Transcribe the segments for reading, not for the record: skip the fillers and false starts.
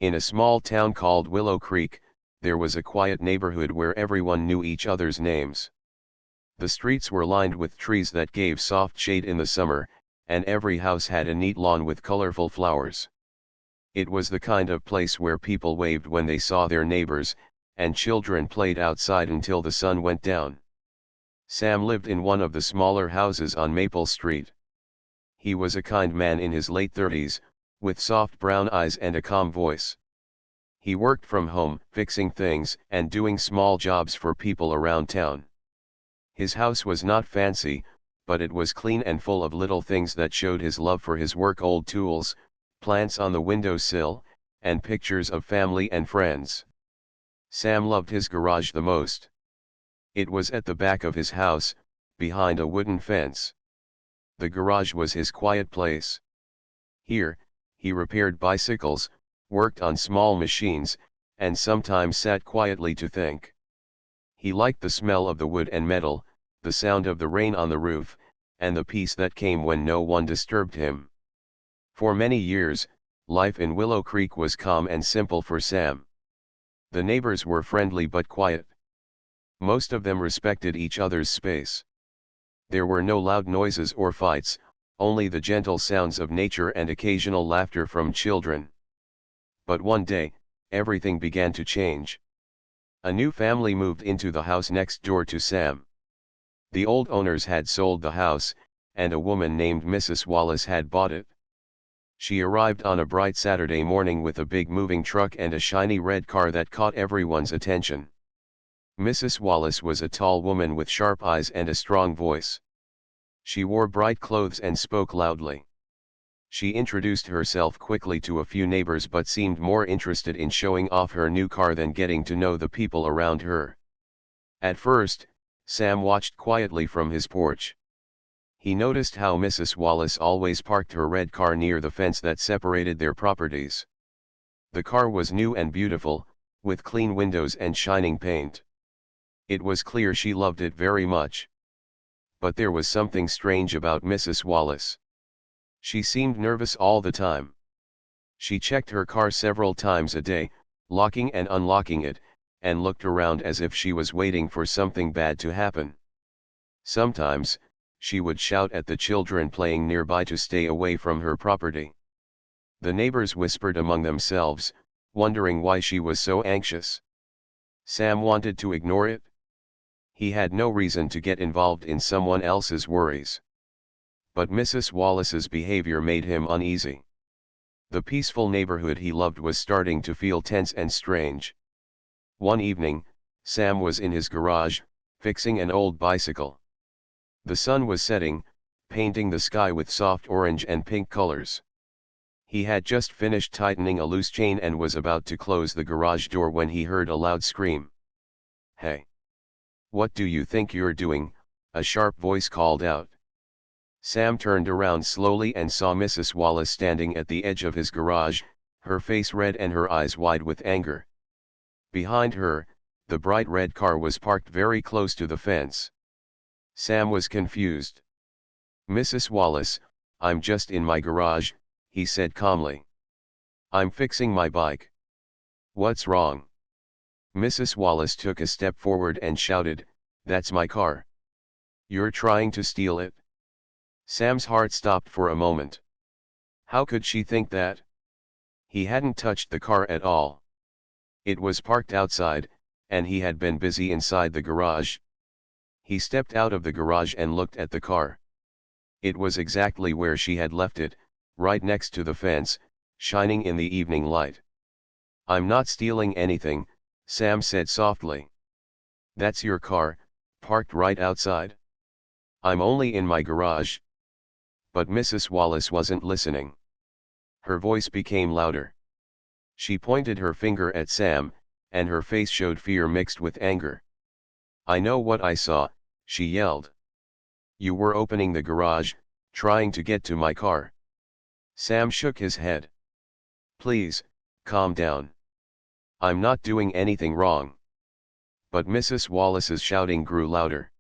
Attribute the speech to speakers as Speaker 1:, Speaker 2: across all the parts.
Speaker 1: In a small town called Willow Creek, there was a quiet neighborhood where everyone knew each other's names. The streets were lined with trees that gave soft shade in the summer, and every house had a neat lawn with colorful flowers. It was the kind of place where people waved when they saw their neighbors, and children played outside until the sun went down. Sam lived in one of the smaller houses on Maple Street. He was a kind man in his late 30s, with soft brown eyes and a calm voice. He worked from home, fixing things and doing small jobs for people around town. His house was not fancy, but it was clean and full of little things that showed his love for his work: old tools, plants on the windowsill, and pictures of family and friends. Sam loved his garage the most. It was at the back of his house, behind a wooden fence. The garage was his quiet place. Here, he repaired bicycles, worked on small machines, and sometimes sat quietly to think. He liked the smell of the wood and metal, the sound of the rain on the roof, and the peace that came when no one disturbed him. For many years, life in Willow Creek was calm and simple for Sam. The neighbors were friendly but quiet. Most of them respected each other's space. There were no loud noises or fights, only the gentle sounds of nature and occasional laughter from children. But one day, everything began to change. A new family moved into the house next door to Sam. The old owners had sold the house, and a woman named Mrs. Wallace had bought it. She arrived on a bright Saturday morning with a big moving truck and a shiny red car that caught everyone's attention. Mrs. Wallace was a tall woman with sharp eyes and a strong voice. She wore bright clothes and spoke loudly. She introduced herself quickly to a few neighbors but seemed more interested in showing off her new car than getting to know the people around her. At first, Sam watched quietly from his porch. He noticed how Mrs. Wallace always parked her red car near the fence that separated their properties. The car was new and beautiful, with clean windows and shining paint. It was clear she loved it very much. But there was something strange about Mrs. Wallace. She seemed nervous all the time. She checked her car several times a day, locking and unlocking it, and looked around as if she was waiting for something bad to happen. Sometimes, she would shout at the children playing nearby to stay away from her property. The neighbors whispered among themselves, wondering why she was so anxious. Sam wanted to ignore it. He had no reason to get involved in someone else's worries. But Mrs. Wallace's behavior made him uneasy. The peaceful neighborhood he loved was starting to feel tense and strange. One evening, Sam was in his garage, fixing an old bicycle. The sun was setting, painting the sky with soft orange and pink colors. He had just finished tightening a loose chain and was about to close the garage door when he heard a loud scream. "Hey! What do you think you're doing?" a sharp voice called out. Sam turned around slowly and saw Mrs. Wallace standing at the edge of his garage, her face red and her eyes wide with anger. Behind her, the bright red car was parked very close to the fence. Sam was confused. "Mrs. Wallace, I'm just in my garage," he said calmly. "I'm fixing my bike." "What's wrong?" Mrs. Wallace took a step forward and shouted, "That's my car. You're trying to steal it." Sam's heart stopped for a moment. How could she think that? He hadn't touched the car at all. It was parked outside, and he had been busy inside the garage. He stepped out of the garage and looked at the car. It was exactly where she had left it, right next to the fence, shining in the evening light. "I'm not stealing anything," Sam said softly. "That's your car, parked right outside." "I'm only in my garage." But Mrs. Wallace wasn't listening. Her voice became louder. She pointed her finger at Sam, and her face showed fear mixed with anger. "I know what I saw," she yelled. "You were opening the garage, trying to get to my car." Sam shook his head. "Please, calm down. I'm not doing anything wrong." But Mrs. Wallace's shouting grew louder.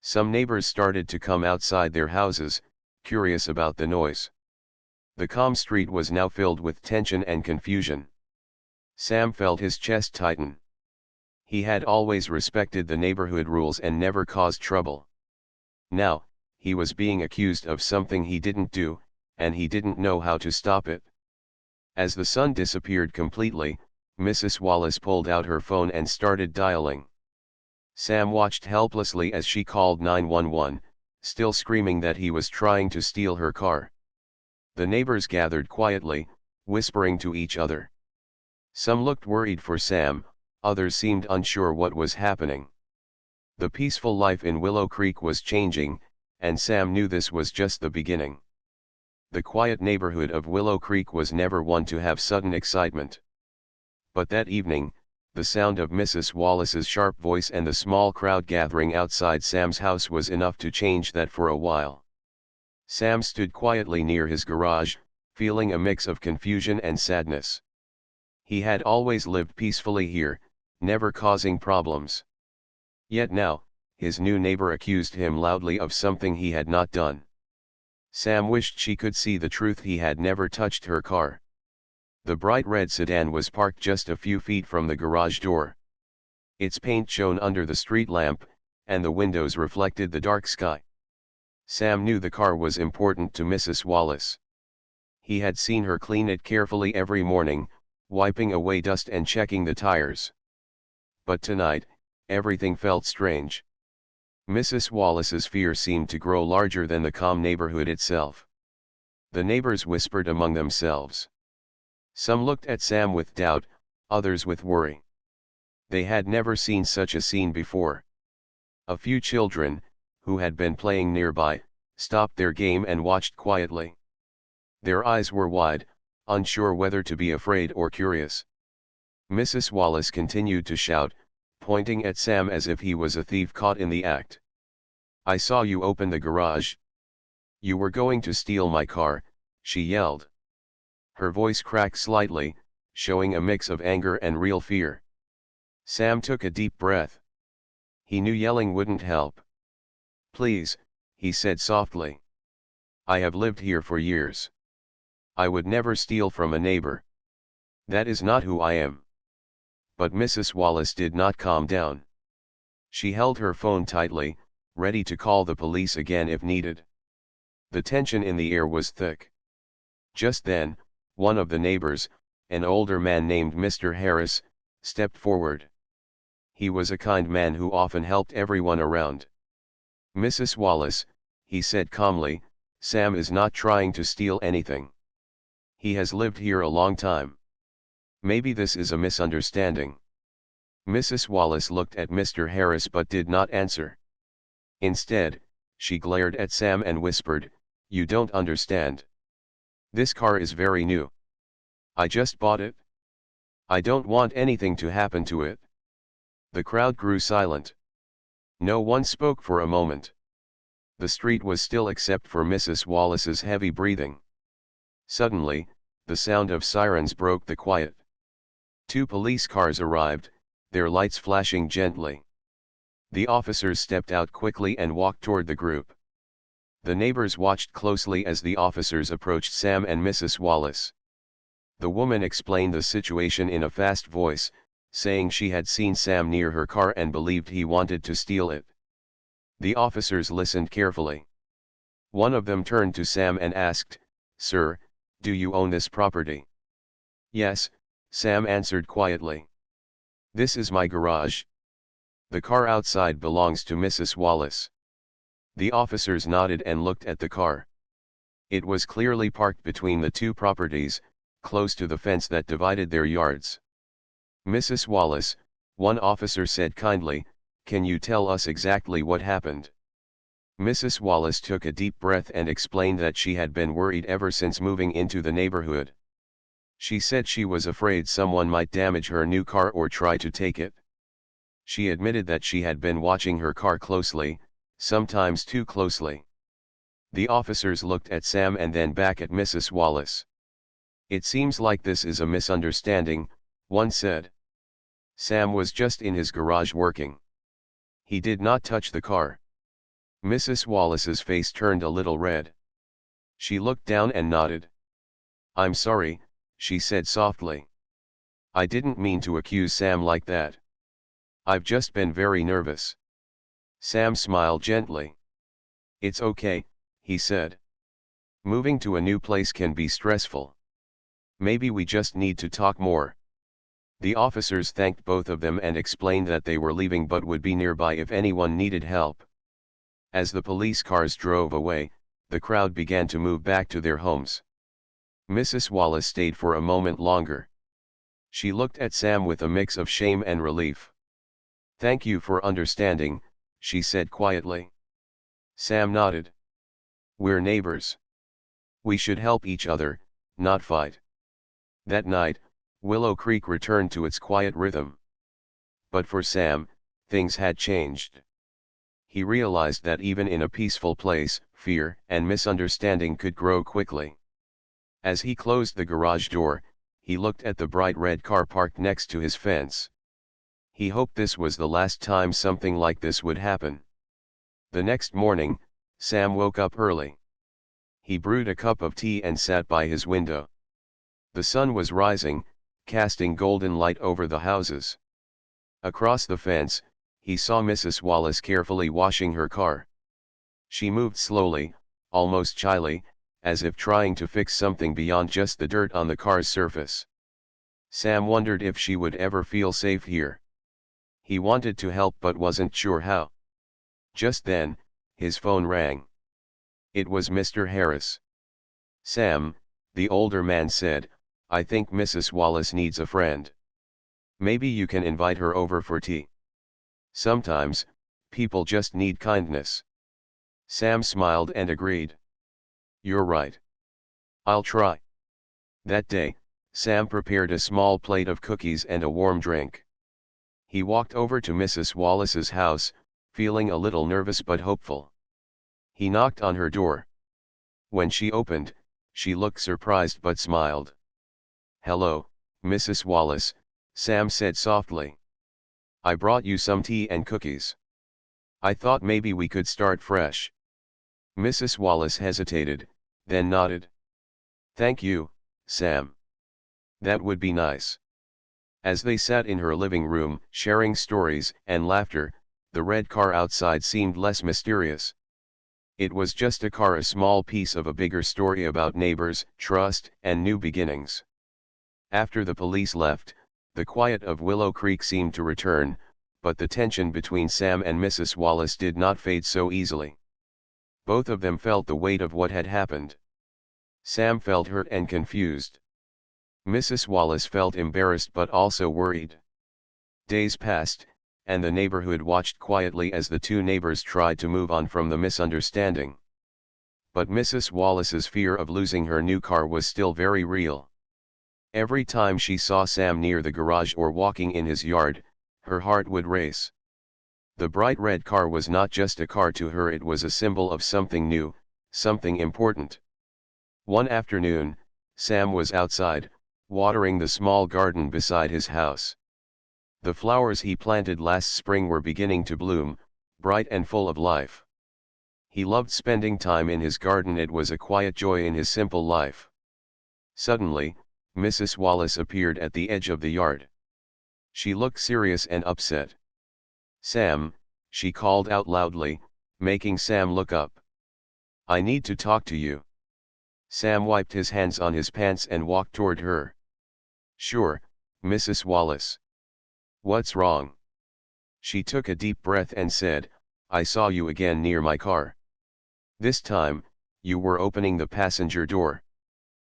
Speaker 1: Some neighbors started to come outside their houses, curious about the noise. The calm street was now filled with tension and confusion. Sam felt his chest tighten. He had always respected the neighborhood rules and never caused trouble. Now, he was being accused of something he didn't do, and he didn't know how to stop it. As the sun disappeared completely, Mrs. Wallace pulled out her phone and started dialing. Sam watched helplessly as she called 911, still screaming that he was trying to steal her car. The neighbors gathered quietly, whispering to each other. Some looked worried for Sam, others seemed unsure what was happening. The peaceful life in Willow Creek was changing, and Sam knew this was just the beginning. The quiet neighborhood of Willow Creek was never one to have sudden excitement. But that evening, the sound of Mrs. Wallace's sharp voice and the small crowd gathering outside Sam's house was enough to change that for a while. Sam stood quietly near his garage, feeling a mix of confusion and sadness. He had always lived peacefully here, never causing problems. Yet now, his new neighbor accused him loudly of something he had not done. Sam wished she could see the truth. He had never touched her car. The bright red sedan was parked just a few feet from the garage door. Its paint shone under the street lamp, and the windows reflected the dark sky. Sam knew the car was important to Mrs. Wallace. He had seen her clean it carefully every morning, wiping away dust and checking the tires. But tonight, everything felt strange. Mrs. Wallace's fear seemed to grow larger than the calm neighborhood itself. The neighbors whispered among themselves. Some looked at Sam with doubt, others with worry. They had never seen such a scene before. A few children, who had been playing nearby, stopped their game and watched quietly. Their eyes were wide, unsure whether to be afraid or curious. Mrs. Wallace continued to shout, pointing at Sam as if he was a thief caught in the act. "I saw you open the garage. You were going to steal my car," she yelled. Her voice cracked slightly, showing a mix of anger and real fear. Sam took a deep breath. He knew yelling wouldn't help. "Please," he said softly. "I have lived here for years. I would never steal from a neighbor. That is not who I am." But Mrs. Wallace did not calm down. She held her phone tightly, ready to call the police again if needed. The tension in the air was thick. Just then, one of the neighbors, an older man named Mr. Harris, stepped forward. He was a kind man who often helped everyone around. "Mrs. Wallace," he said calmly, "Sam is not trying to steal anything. He has lived here a long time. Maybe this is a misunderstanding." Mrs. Wallace looked at Mr. Harris but did not answer. Instead, she glared at Sam and whispered, "You don't understand. This car is very new. I just bought it. I don't want anything to happen to it." The crowd grew silent. No one spoke for a moment. The street was still except for Mrs. Wallace's heavy breathing. Suddenly, the sound of sirens broke the quiet. 2 police cars arrived, their lights flashing gently. The officers stepped out quickly and walked toward the group. The neighbors watched closely as the officers approached Sam and Mrs. Wallace. The woman explained the situation in a fast voice, saying she had seen Sam near her car and believed he wanted to steal it. The officers listened carefully. One of them turned to Sam and asked, "Sir, do you own this property?" "Yes," Sam answered quietly. "This is my garage. The car outside belongs to Mrs. Wallace." The officers nodded and looked at the car. It was clearly parked between the 2 properties, close to the fence that divided their yards. "Mrs. Wallace," one officer said kindly, "can you tell us exactly what happened?" Mrs. Wallace took a deep breath and explained that she had been worried ever since moving into the neighborhood. She said she was afraid someone might damage her new car or try to take it. She admitted that she had been watching her car closely, sometimes too closely. The officers looked at Sam and then back at Mrs. Wallace. "It seems like this is a misunderstanding," one said. "Sam was just in his garage working. He did not touch the car." Mrs. Wallace's face turned a little red. She looked down and nodded. "I'm sorry," she said softly. I didn't mean to accuse Sam like that. I've just been very nervous. Sam smiled gently. It's okay, he said. Moving to a new place can be stressful. Maybe we just need to talk more. The officers thanked both of them and explained that they were leaving but would be nearby if anyone needed help. As the police cars drove away, the crowd began to move back to their homes. Mrs. Wallace stayed for a moment longer. She looked at Sam with a mix of shame and relief. "Thank you for understanding," she said quietly. Sam nodded. "We're neighbors. We should help each other, not fight." That night, Willow Creek returned to its quiet rhythm. But for Sam, things had changed. He realized that even in a peaceful place, fear and misunderstanding could grow quickly. As he closed the garage door, he looked at the bright red car parked next to his fence. He hoped this was the last time something like this would happen. The next morning, Sam woke up early. He brewed a cup of tea and sat by his window. The sun was rising, casting golden light over the houses. Across the fence, he saw Mrs. Wallace carefully washing her car. She moved slowly, almost shyly, as if trying to fix something beyond just the dirt on the car's surface. Sam wondered if she would ever feel safe here. He wanted to help but wasn't sure how. Just then, his phone rang. It was Mr. Harris. "Sam," the older man said, "I think Mrs. Wallace needs a friend. Maybe you can invite her over for tea. Sometimes, people just need kindness." Sam smiled and agreed. "You're right. I'll try." That day, Sam prepared a small plate of cookies and a warm drink. He walked over to Mrs. Wallace's house, feeling a little nervous but hopeful. He knocked on her door. When she opened, she looked surprised but smiled. "Hello, Mrs. Wallace," Sam said softly. "I brought you some tea and cookies. I thought maybe we could start fresh." Mrs. Wallace hesitated, then nodded. "Thank you, Sam. That would be nice." As they sat in her living room, sharing stories and laughter, the red car outside seemed less mysterious. It was just a car, a small piece of a bigger story about neighbors, trust, and new beginnings. After the police left, the quiet of Willow Creek seemed to return, but the tension between Sam and Mrs. Wallace did not fade so easily. Both of them felt the weight of what had happened. Sam felt hurt and confused. Mrs. Wallace felt embarrassed but also worried. Days passed, and the neighborhood watched quietly as the two neighbors tried to move on from the misunderstanding. But Mrs. Wallace's fear of losing her new car was still very real. Every time she saw Sam near the garage or walking in his yard, her heart would race. The bright red car was not just a car to her, it was a symbol of something new, something important. One afternoon, Sam was outside, watering the small garden beside his house. The flowers he planted last spring were beginning to bloom, bright and full of life. He loved spending time in his garden, it was a quiet joy in his simple life. Suddenly, Mrs. Wallace appeared at the edge of the yard. She looked serious and upset. "Sam," she called out loudly, making Sam look up. "I need to talk to you." Sam wiped his hands on his pants and walked toward her. "Sure, Mrs. Wallace. What's wrong?" She took a deep breath and said, "I saw you again near my car. This time, you were opening the passenger door."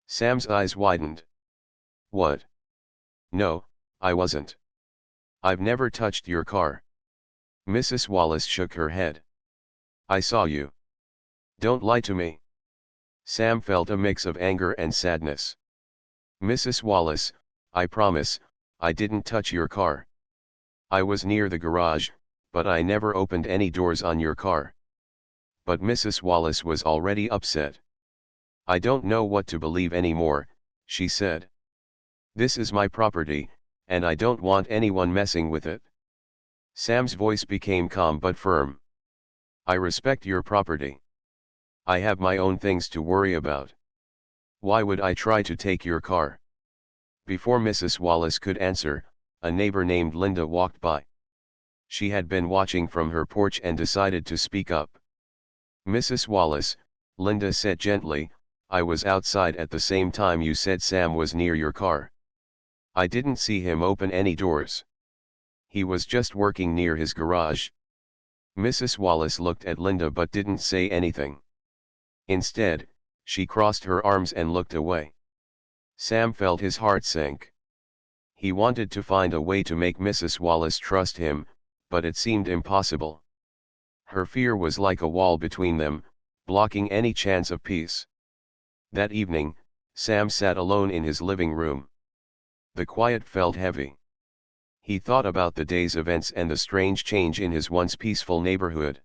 Speaker 1: Sam's eyes widened. "What? No, I wasn't. I've never touched your car." Mrs. Wallace shook her head. "I saw you. Don't lie to me." Sam felt a mix of anger and sadness. "Mrs. Wallace, I promise, I didn't touch your car. I was near the garage, but I never opened any doors on your car." But Mrs. Wallace was already upset. "I don't know what to believe anymore," she said. "This is my property, and I don't want anyone messing with it." Sam's voice became calm but firm. "I respect your property. I have my own things to worry about. Why would I try to take your car?" Before Mrs. Wallace could answer, a neighbor named Linda walked by. She had been watching from her porch and decided to speak up. "Mrs. Wallace," Linda said gently, "I was outside at the same time you said Sam was near your car. I didn't see him open any doors. He was just working near his garage." Mrs. Wallace looked at Linda but didn't say anything. Instead, she crossed her arms and looked away. Sam felt his heart sink. He wanted to find a way to make Mrs. Wallace trust him, but it seemed impossible. Her fear was like a wall between them, blocking any chance of peace. That evening, Sam sat alone in his living room. The quiet felt heavy. He thought about the day's events and the strange change in his once peaceful neighborhood.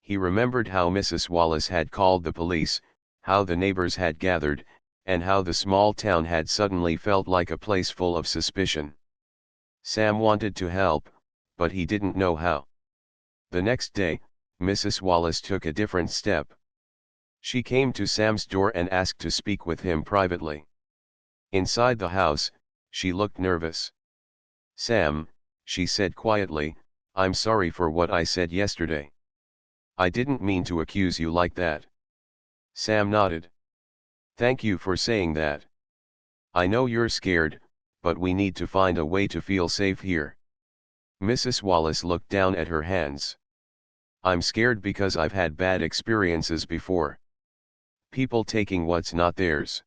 Speaker 1: He remembered how Mrs. Wallace had called the police, how the neighbors had gathered, and how the small town had suddenly felt like a place full of suspicion. Sam wanted to help, but he didn't know how. The next day, Mrs. Wallace took a different step. She came to Sam's door and asked to speak with him privately. Inside the house, she looked nervous. "Sam," she said quietly, "I'm sorry for what I said yesterday. I didn't mean to accuse you like that." Sam nodded. "Thank you for saying that. I know you're scared, but we need to find a way to feel safe here." Mrs. Wallace looked down at her hands. "I'm scared because I've had bad experiences before. People taking what's not theirs.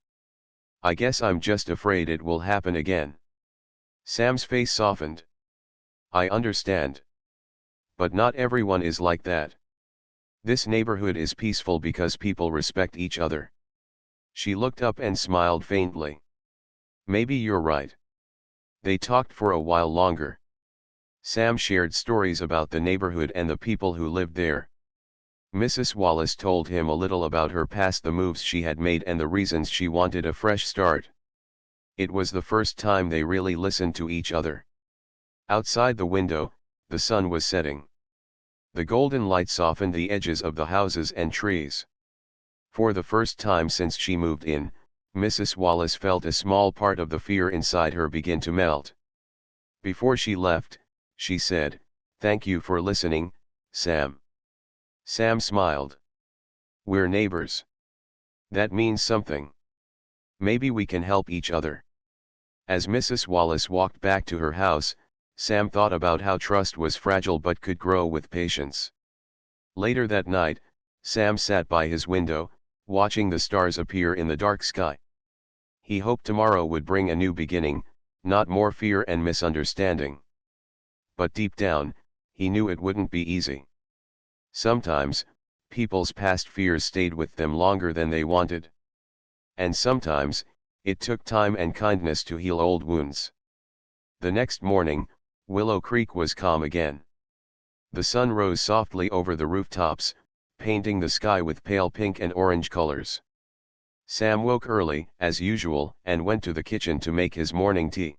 Speaker 1: I guess I'm just afraid it will happen again." Sam's face softened. "I understand. But not everyone is like that. This neighborhood is peaceful because people respect each other." She looked up and smiled faintly. "Maybe you're right." They talked for a while longer. Sam shared stories about the neighborhood and the people who lived there. Mrs. Wallace told him a little about her past, the moves she had made and the reasons she wanted a fresh start. It was the first time they really listened to each other. Outside the window, the sun was setting. The golden light softened the edges of the houses and trees. For the first time since she moved in, Mrs. Wallace felt a small part of the fear inside her begin to melt. Before she left, she said, "Thank you for listening, Sam." Sam smiled. "We're neighbors. That means something. Maybe we can help each other." As Mrs. Wallace walked back to her house, Sam thought about how trust was fragile but could grow with patience. Later that night, Sam sat by his window, watching the stars appear in the dark sky. He hoped tomorrow would bring a new beginning, not more fear and misunderstanding. But deep down, he knew it wouldn't be easy. Sometimes, people's past fears stayed with them longer than they wanted. And sometimes, it took time and kindness to heal old wounds. The next morning, Willow Creek was calm again. The sun rose softly over the rooftops, painting the sky with pale pink and orange colors. Sam woke early, as usual, and went to the kitchen to make his morning tea.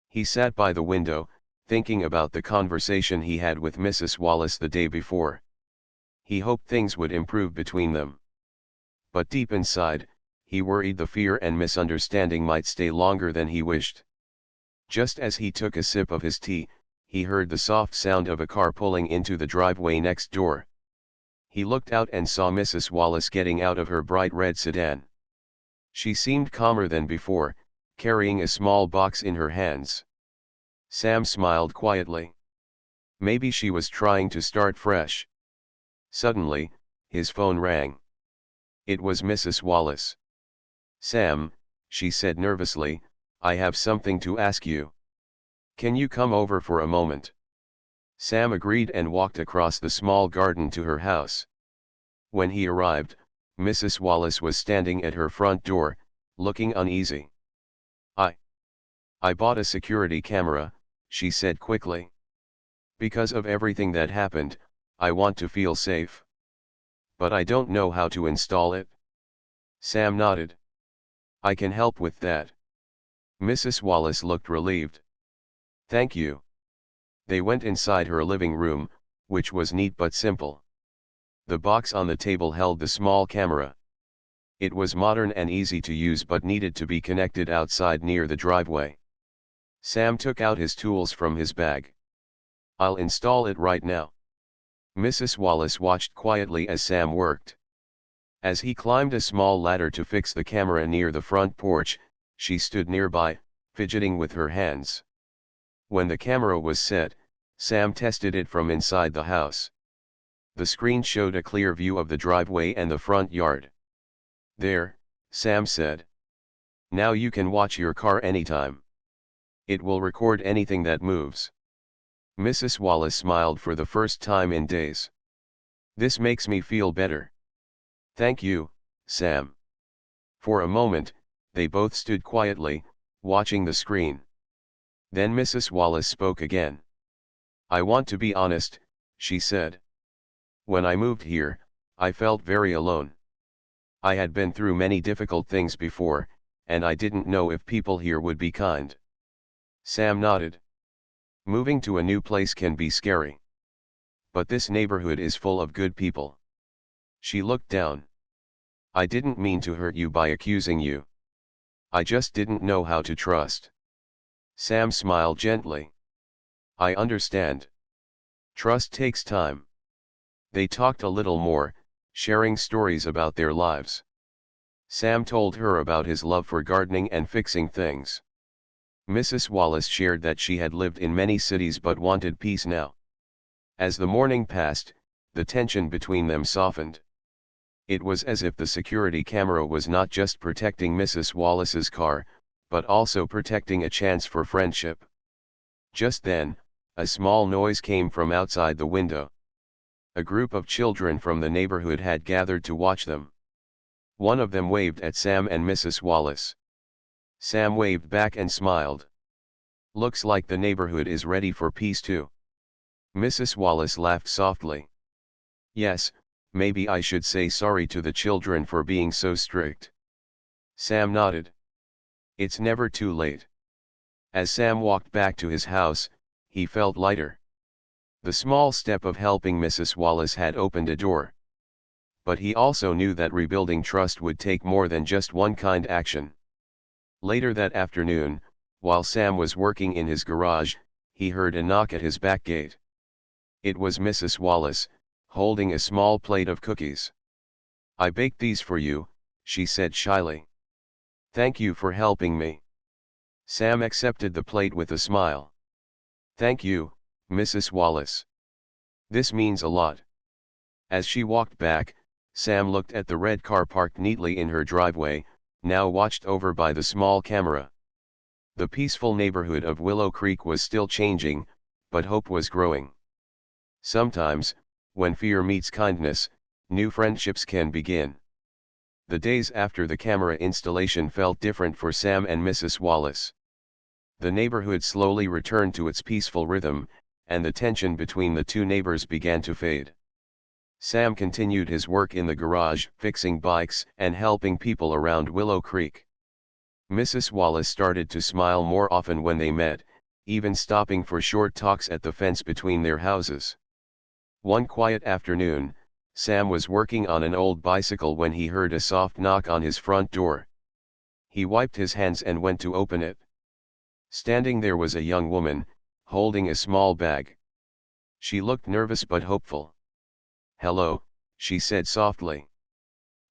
Speaker 1: He sat by the window, thinking about the conversation he had with Mrs. Wallace the day before. He hoped things would improve between them. But deep inside, he worried the fear and misunderstanding might stay longer than he wished. Just as he took a sip of his tea, he heard the soft sound of a car pulling into the driveway next door. He looked out and saw Mrs. Wallace getting out of her bright red sedan. She seemed calmer than before, carrying a small box in her hands. Sam smiled quietly. Maybe she was trying to start fresh. Suddenly, his phone rang. It was Mrs. Wallace. "Sam," she said nervously, "I have something to ask you. Can you come over for a moment?" Sam agreed and walked across the small garden to her house. When he arrived, Mrs. Wallace was standing at her front door, looking uneasy. I bought a security camera," she said quickly. "Because of everything that happened, I want to feel safe. But I don't know how to install it." Sam nodded. "I can help with that." Mrs. Wallace looked relieved. "Thank you." They went inside her living room, which was neat but simple. The box on the table held the small camera. It was modern and easy to use but needed to be connected outside near the driveway. Sam took out his tools from his bag. "I'll install it right now." Mrs. Wallace watched quietly as Sam worked. As he climbed a small ladder to fix the camera near the front porch, she stood nearby, fidgeting with her hands. When the camera was set, Sam tested it from inside the house. The screen showed a clear view of the driveway and the front yard. "There," Sam said. "Now you can watch your car anytime. It will record anything that moves." Mrs. Wallace smiled for the first time in days. "This makes me feel better." "Thank you, Sam." For a moment, they both stood quietly, watching the screen. Then Mrs. Wallace spoke again. "I want to be honest," she said. "When I moved here, I felt very alone. I had been through many difficult things before, and I didn't know if people here would be kind." Sam nodded. "Moving to a new place can be scary. But this neighborhood is full of good people." She looked down. "I didn't mean to hurt you by accusing you. I just didn't know how to trust." Sam smiled gently. "I understand. Trust takes time." They talked a little more, sharing stories about their lives. Sam told her about his love for gardening and fixing things. Mrs. Wallace shared that she had lived in many cities but wanted peace now. As the morning passed, the tension between them softened. It was as if the security camera was not just protecting Mrs. Wallace's car, but also protecting a chance for friendship. Just then, a small noise came from outside the window. A group of children from the neighborhood had gathered to watch them. One of them waved at Sam and Mrs. Wallace. Sam waved back and smiled. "Looks like the neighborhood is ready for peace too." Mrs. Wallace laughed softly. "Yes, maybe I should say sorry to the children for being so strict." Sam nodded. "It's never too late." As Sam walked back to his house, he felt lighter. The small step of helping Mrs. Wallace had opened a door. But he also knew that rebuilding trust would take more than just one kind action. Later that afternoon, while Sam was working in his garage, he heard a knock at his back gate. It was Mrs. Wallace, holding a small plate of cookies. "I baked these for you," she said shyly. "Thank you for helping me." Sam accepted the plate with a smile. "Thank you, Mrs. Wallace. This means a lot." As she walked back, Sam looked at the red car parked neatly in her driveway, now watched over by the small camera. The peaceful neighborhood of Willow Creek was still changing, but hope was growing. Sometimes, when fear meets kindness, new friendships can begin. The days after the camera installation felt different for Sam and Mrs. Wallace. The neighborhood slowly returned to its peaceful rhythm, and the tension between the two neighbors began to fade. Sam continued his work in the garage, fixing bikes and helping people around Willow Creek. Mrs. Wallace started to smile more often when they met, even stopping for short talks at the fence between their houses. One quiet afternoon, Sam was working on an old bicycle when he heard a soft knock on his front door. He wiped his hands and went to open it. Standing there was a young woman, holding a small bag. She looked nervous but hopeful. "Hello," she said softly.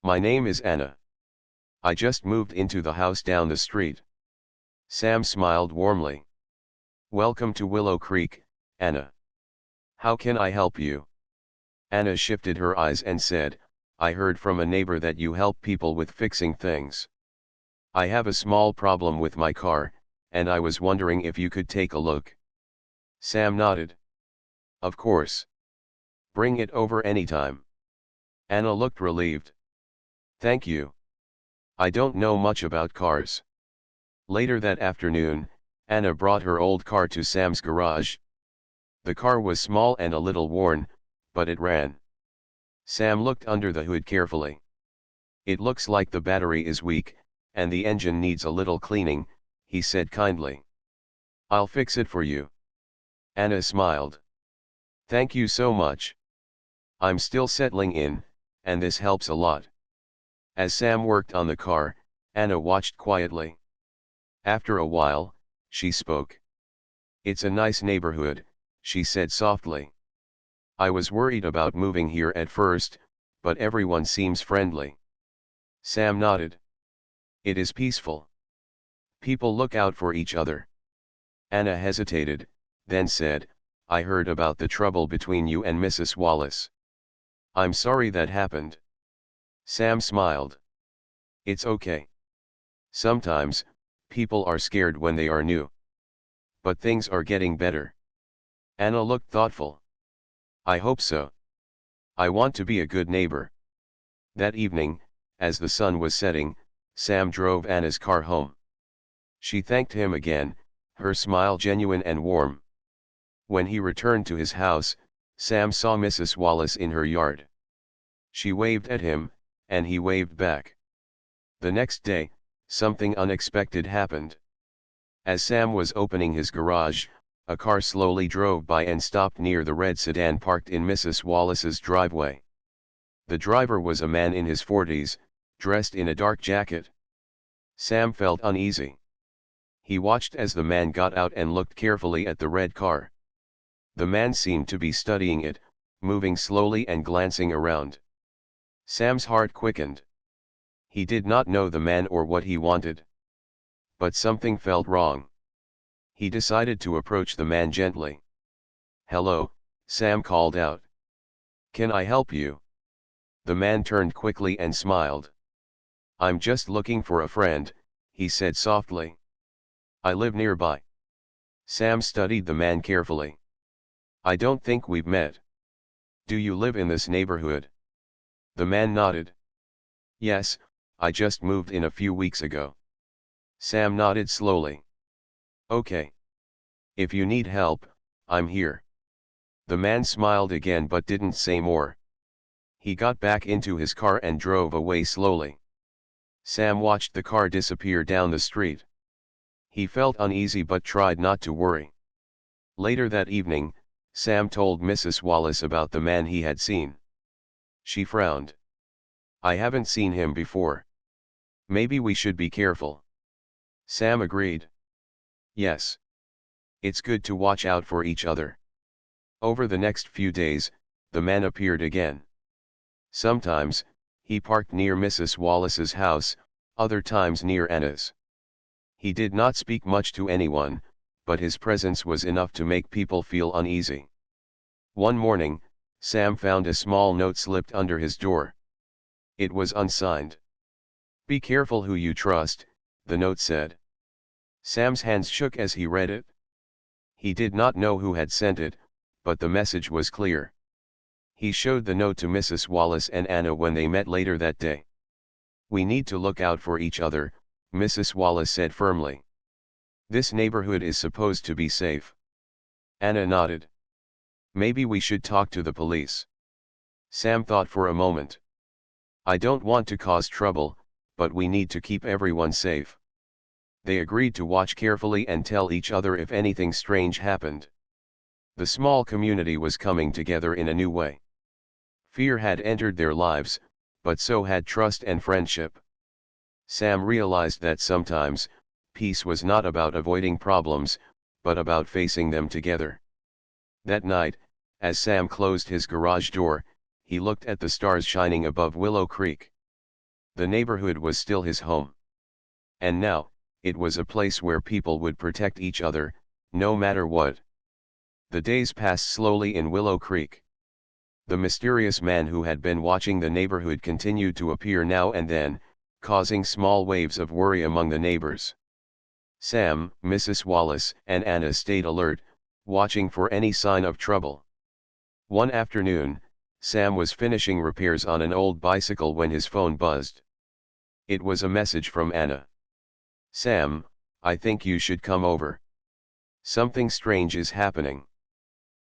Speaker 1: "My name is Anna. I just moved into the house down the street." Sam smiled warmly. "Welcome to Willow Creek, Anna. How can I help you?" Anna shifted her eyes and said, "I heard from a neighbor that you help people with fixing things. I have a small problem with my car, and I was wondering if you could take a look." Sam nodded. "Of course. Bring it over anytime." Anna looked relieved. "Thank you. I don't know much about cars." Later that afternoon, Anna brought her old car to Sam's garage. The car was small and a little worn, but it ran. Sam looked under the hood carefully. "It looks like the battery is weak, and the engine needs a little cleaning," he said kindly. "I'll fix it for you." Anna smiled. "Thank you so much. I'm still settling in, and this helps a lot." As Sam worked on the car, Anna watched quietly. After a while, she spoke. "It's a nice neighborhood," she said softly. "I was worried about moving here at first, but everyone seems friendly." Sam nodded. "It is peaceful. People look out for each other." Anna hesitated, then said, "I heard about the trouble between you and Mrs. Wallace. I'm sorry that happened." Sam smiled. "It's okay. Sometimes, people are scared when they are new. But things are getting better." Anna looked thoughtful. "I hope so. I want to be a good neighbor." That evening, as the sun was setting, Sam drove Anna's car home. She thanked him again, her smile genuine and warm. When he returned to his house, Sam saw Mrs. Wallace in her yard. She waved at him, and he waved back. The next day, something unexpected happened. As Sam was opening his garage, a car slowly drove by and stopped near the red sedan parked in Mrs. Wallace's driveway. The driver was a man in his 40s, dressed in a dark jacket. Sam felt uneasy. He watched as the man got out and looked carefully at the red car. The man seemed to be studying it, moving slowly and glancing around. Sam's heart quickened. He did not know the man or what he wanted. But something felt wrong. He decided to approach the man gently. "Hello," Sam called out. "Can I help you?" The man turned quickly and smiled. "I'm just looking for a friend," he said softly. "I live nearby." Sam studied the man carefully. "I don't think we've met. Do you live in this neighborhood?" The man nodded. "Yes, I just moved in a few weeks ago." Sam nodded slowly. "Okay. If you need help, I'm here." The man smiled again but didn't say more. He got back into his car and drove away slowly. Sam watched the car disappear down the street. He felt uneasy but tried not to worry. Later that evening, Sam told Mrs. Wallace about the man he had seen. She frowned. "I haven't seen him before. Maybe we should be careful." Sam agreed. "Yes. It's good to watch out for each other." Over the next few days, the man appeared again. Sometimes, he parked near Mrs. Wallace's house, other times near Anna's. He did not speak much to anyone, but his presence was enough to make people feel uneasy. One morning, Sam found a small note slipped under his door. It was unsigned. "Be careful who you trust," the note said. Sam's hands shook as he read it. He did not know who had sent it, but the message was clear. He showed the note to Mrs. Wallace and Anna when they met later that day. "We need to look out for each other," Mrs. Wallace said firmly. "This neighborhood is supposed to be safe." Anna nodded. "Maybe we should talk to the police." Sam thought for a moment. "I don't want to cause trouble, but we need to keep everyone safe." They agreed to watch carefully and tell each other if anything strange happened. The small community was coming together in a new way. Fear had entered their lives, but so had trust and friendship. Sam realized that sometimes, peace was not about avoiding problems, but about facing them together. That night, as Sam closed his garage door, he looked at the stars shining above Willow Creek. The neighborhood was still his home. And now, it was a place where people would protect each other, no matter what. The days passed slowly in Willow Creek. The mysterious man who had been watching the neighborhood continued to appear now and then, causing small waves of worry among the neighbors. Sam, Mrs. Wallace, and Anna stayed alert, watching for any sign of trouble. One afternoon, Sam was finishing repairs on an old bicycle when his phone buzzed. It was a message from Anna. "Sam, I think you should come over. Something strange is happening."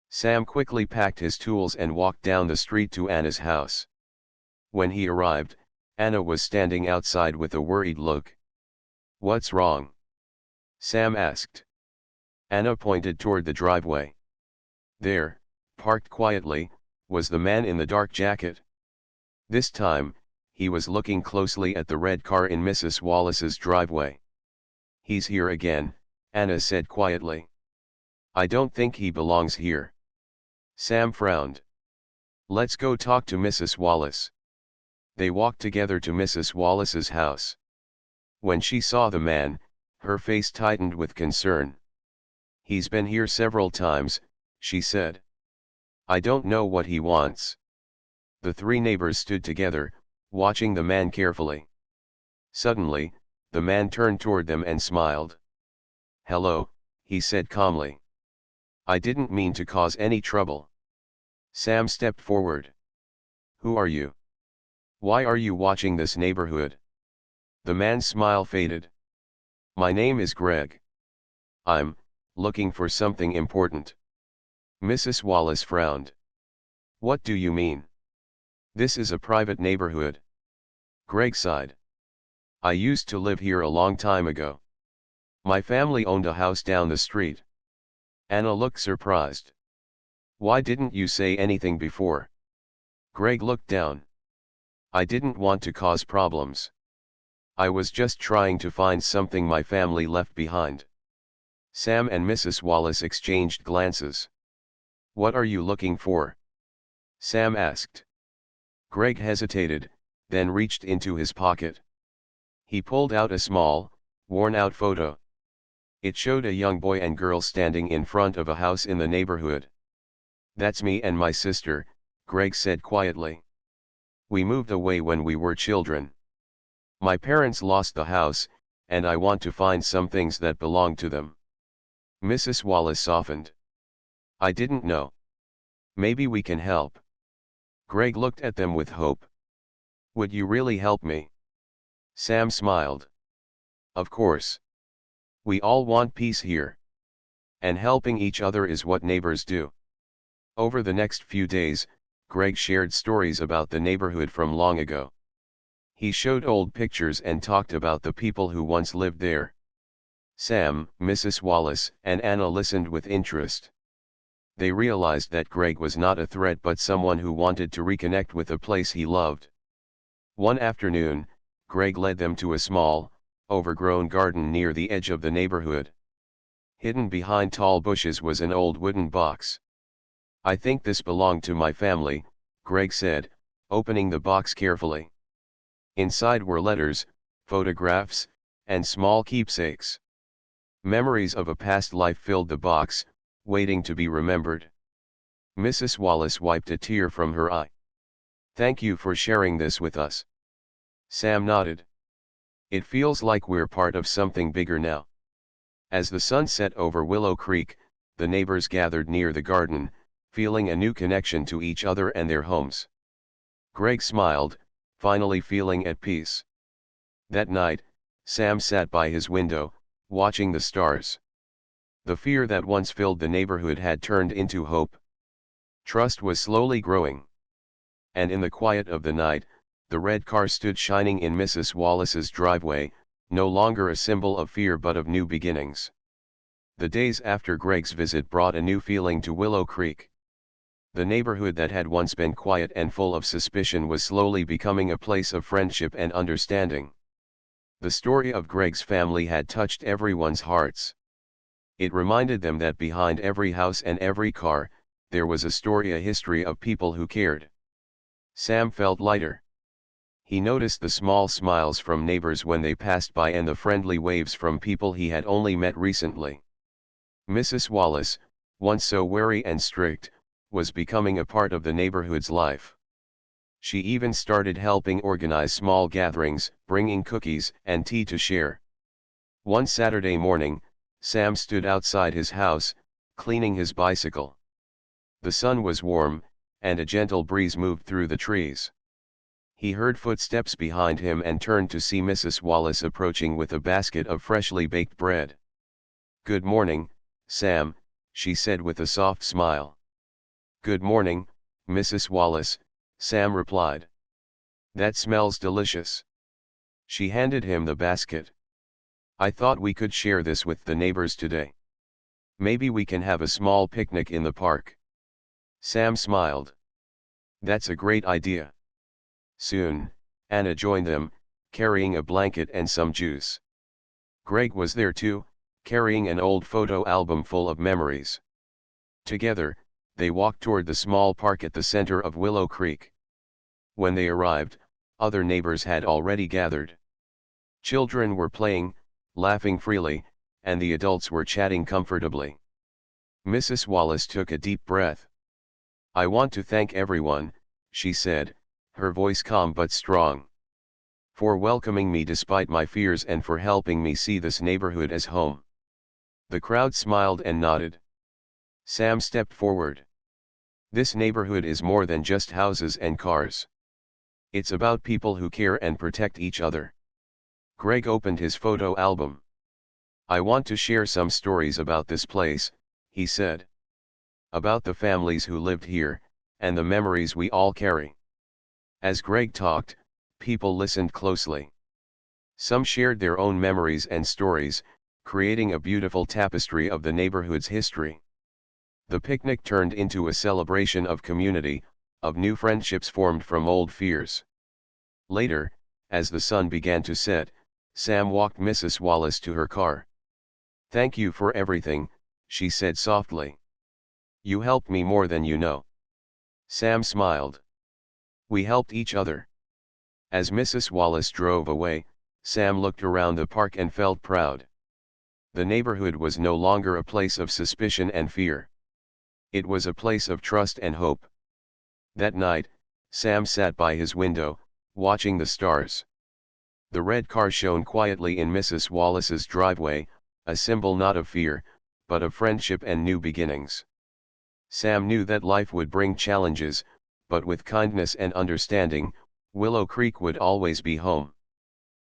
Speaker 1: Sam quickly packed his tools and walked down the street to Anna's house. When he arrived, Anna was standing outside with a worried look. "What's wrong?" Sam asked. Anna pointed toward the driveway. There, parked quietly, was the man in the dark jacket. This time, he was looking closely at the red car in Mrs. Wallace's driveway. "He's here again," Anna said quietly. "I don't think he belongs here." Sam frowned. "Let's go talk to Mrs. Wallace." They walked together to Mrs. Wallace's house. When she saw the man, her face tightened with concern. "He's been here several times," she said. "I don't know what he wants." The three neighbors stood together, watching the man carefully. Suddenly, the man turned toward them and smiled. "Hello," he said calmly. "I didn't mean to cause any trouble." Sam stepped forward. "Who are you? Why are you watching this neighborhood?" The man's smile faded. "My name is Greg. I'm looking for something important." Mrs. Wallace frowned. "What do you mean? This is a private neighborhood." Greg sighed. "I used to live here a long time ago. My family owned a house down the street." Anna looked surprised. "Why didn't you say anything before?" Greg looked down. "I didn't want to cause problems. I was just trying to find something my family left behind." Sam and Mrs. Wallace exchanged glances. "What are you looking for?" Sam asked. Greg hesitated, then reached into his pocket. He pulled out a small, worn-out photo. It showed a young boy and girl standing in front of a house in the neighborhood. "That's me and my sister," Greg said quietly. "We moved away when we were children. My parents lost the house, and I want to find some things that belong to them." Mrs. Wallace softened. "I didn't know. Maybe we can help." Greg looked at them with hope. "Would you really help me?" Sam smiled. "Of course. We all want peace here. And helping each other is what neighbors do." Over the next few days, Greg shared stories about the neighborhood from long ago. He showed old pictures and talked about the people who once lived there. Sam, Mrs. Wallace, and Anna listened with interest. They realized that Greg was not a threat but someone who wanted to reconnect with a place he loved. One afternoon, Greg led them to a small, overgrown garden near the edge of the neighborhood. Hidden behind tall bushes was an old wooden box. "I think this belonged to my family," Greg said, opening the box carefully. Inside were letters, photographs, and small keepsakes. Memories of a past life filled the box, waiting to be remembered. Mrs. Wallace wiped a tear from her eye. "Thank you for sharing this with us." Sam nodded. "It feels like we're part of something bigger now." As the sun set over Willow Creek, the neighbors gathered near the garden, feeling a new connection to each other and their homes. Greg smiled, finally feeling at peace. That night, Sam sat by his window, watching the stars. The fear that once filled the neighborhood had turned into hope. Trust was slowly growing. And in the quiet of the night, the red car stood shining in Mrs. Wallace's driveway, no longer a symbol of fear but of new beginnings. The days after Greg's visit brought a new feeling to Willow Creek. The neighborhood that had once been quiet and full of suspicion was slowly becoming a place of friendship and understanding. The story of Greg's family had touched everyone's hearts. It reminded them that behind every house and every car, there was a story, a history of people who cared. Sam felt lighter. He noticed the small smiles from neighbors when they passed by and the friendly waves from people he had only met recently. Mrs. Wallace, once so wary and strict, was becoming a part of the neighborhood's life. She even started helping organize small gatherings, bringing cookies and tea to share. One Saturday morning, Sam stood outside his house, cleaning his bicycle. The sun was warm, and a gentle breeze moved through the trees. He heard footsteps behind him and turned to see Mrs. Wallace approaching with a basket of freshly baked bread. "Good morning, Sam," she said with a soft smile. "Good morning, Mrs. Wallace," Sam replied. "That smells delicious." She handed him the basket. "I thought we could share this with the neighbors today. Maybe we can have a small picnic in the park." Sam smiled. "That's a great idea. Soon, Anna joined them, carrying a blanket and some juice. Greg was there too, carrying an old photo album full of memories. Together, they walked toward the small park at the center of Willow Creek. When they arrived, other neighbors had already gathered. Children were playing, laughing freely, and the adults were chatting comfortably. Mrs. Wallace took a deep breath. "I want to thank everyone," she said, her voice calm but strong, "for welcoming me despite my fears and for helping me see this neighborhood as home." The crowd smiled and nodded. Sam stepped forward. "This neighborhood is more than just houses and cars. It's about people who care and protect each other." Greg opened his photo album. "I want to share some stories about this place," he said. "About the families who lived here, and the memories we all carry." As Greg talked, people listened closely. Some shared their own memories and stories, creating a beautiful tapestry of the neighborhood's history. The picnic turned into a celebration of community, of new friendships formed from old fears. Later, as the sun began to set, Sam walked Mrs. Wallace to her car. "Thank you for everything," she said softly. "You helped me more than you know." Sam smiled. "We helped each other." As Mrs. Wallace drove away, Sam looked around the park and felt proud. The neighborhood was no longer a place of suspicion and fear. It was a place of trust and hope. That night, Sam sat by his window, watching the stars. The red car shone quietly in Mrs. Wallace's driveway, a symbol not of fear, but of friendship and new beginnings. Sam knew that life would bring challenges, but with kindness and understanding, Willow Creek would always be home.